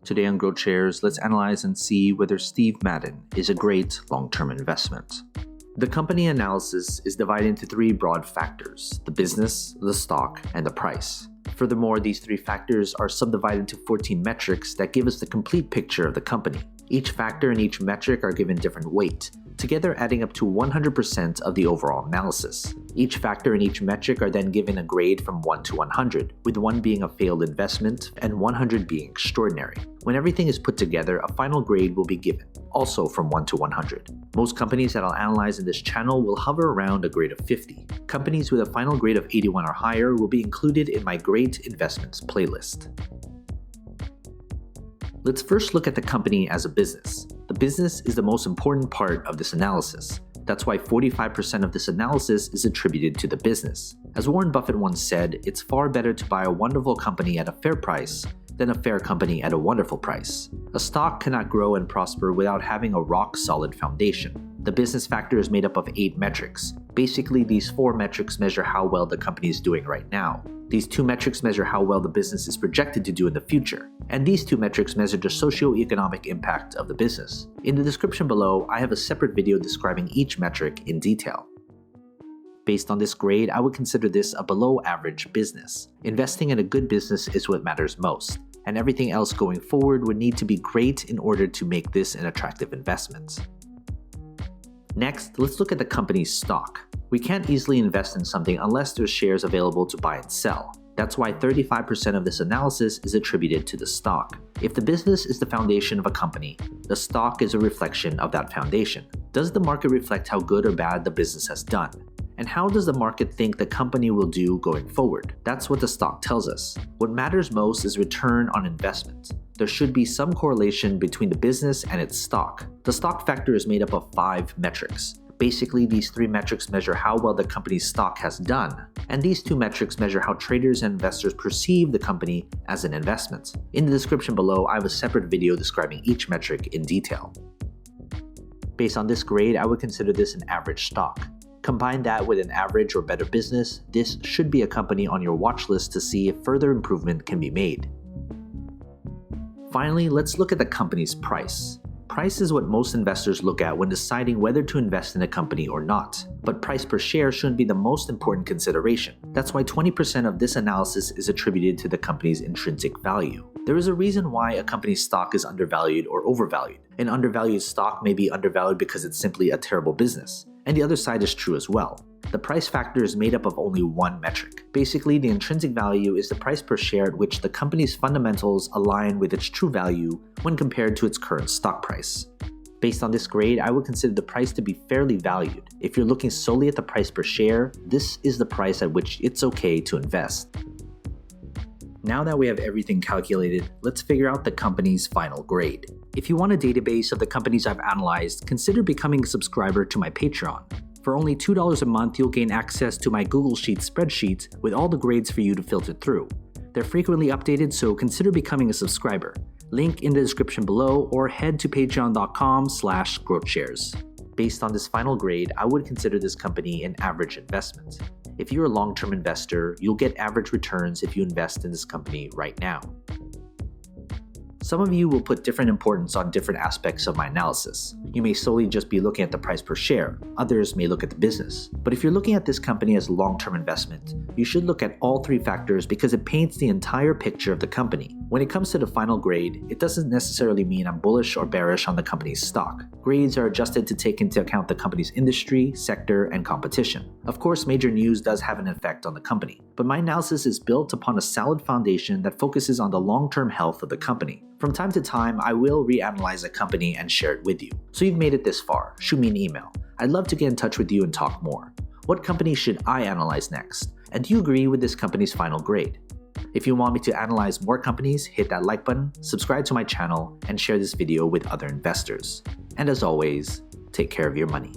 Today on GrowthShares, let's analyze and see whether Steve Madden is a great long-term investment. The company analysis is divided into three broad factors: the business, the stock, and the price. Furthermore, these three factors are subdivided into 14 metrics that give us the complete picture of the company. Each factor and each metric are given different weight, together adding up to 100% of the overall analysis. Each factor and each metric are then given a grade from 1 to 100, with 1 being a failed investment and 100 being extraordinary. When everything is put together, a final grade will be given, also from 1 to 100. Most companies that I'll analyze in this channel will hover around a grade of 50. Companies with a final grade of 81 or higher will be included in my Great Investments playlist. Let's first look at the company as a business. The business is the most important part of this analysis. That's why 45% of this analysis is attributed to the business. As Warren Buffett once said, it's far better to buy a wonderful company at a fair price than a fair company at a wonderful price. A stock cannot grow and prosper without having a rock-solid foundation. The business factor is made up of 8 metrics. Basically, these 4 metrics measure how well the company is doing right now. These 2 metrics measure how well the business is projected to do in the future. And these 2 metrics measure the socio-economic impact of the business. In the description below, I have a separate video describing each metric in detail. Based on this grade, I would consider this a below-average business. Investing in a good business is what matters most, and everything else going forward would need to be great in order to make this an attractive investment. Next, let's look at the company's stock. We can't easily invest in something unless there's shares available to buy and sell. That's why 35% of this analysis is attributed to the stock. If the business is the foundation of a company, the stock is a reflection of that foundation. Does the market reflect how good or bad the business has done? And how does the market think the company will do going forward? That's what the stock tells us. What matters most is return on investment. There should be some correlation between the business and its stock. The stock factor is made up of 5 metrics. Basically, these 3 metrics measure how well the company's stock has done, and these 2 metrics measure how traders and investors perceive the company as an investment. In the description below, I have a separate video describing each metric in detail. Based on this grade, I would consider this an average stock. Combine that with an average or better business, this should be a company on your watch list to see if further improvement can be made. Finally, let's look at the company's price. Price is what most investors look at when deciding whether to invest in a company or not. But price per share shouldn't be the most important consideration. That's why 20% of this analysis is attributed to the company's intrinsic value. There is a reason why a company's stock is undervalued or overvalued. An undervalued stock may be undervalued because it's simply a terrible business. And the other side is true as well. The price factor is made up of only 1 metric. Basically, the intrinsic value is the price per share at which the company's fundamentals align with its true value when compared to its current stock price. Based on this grade, I would consider the price to be fairly valued. If you're looking solely at the price per share, this is the price at which it's okay to invest. Now that we have everything calculated, let's figure out the company's final grade. If you want a database of the companies I've analyzed, consider becoming a subscriber to my Patreon. For only $2 a month, you'll gain access to my Google Sheets spreadsheet with all the grades for you to filter through. They're frequently updated, so consider becoming a subscriber. Link in the description below, or head to patreon.com/growthshares. Based on this final grade, I would consider this company an average investment. If you're a long-term investor, you'll get average returns if you invest in this company right now. Some of you will put different importance on different aspects of my analysis. You may solely just be looking at the price per share. Others may look at the business. But if you're looking at this company as a long-term investment, you should look at all 3 factors because it paints the entire picture of the company. When it comes to the final grade, it doesn't necessarily mean I'm bullish or bearish on the company's stock. Grades are adjusted to take into account the company's industry, sector, and competition. Of course, major news does have an effect on the company, but my analysis is built upon a solid foundation that focuses on the long-term health of the company. From time to time, I will reanalyze a company and share it with you. So you've made it this far, shoot me an email. I'd love to get in touch with you and talk more. What company should I analyze next? And do you agree with this company's final grade? If you want me to analyze more companies, hit that like button, subscribe to my channel, and share this video with other investors. And as always, take care of your money.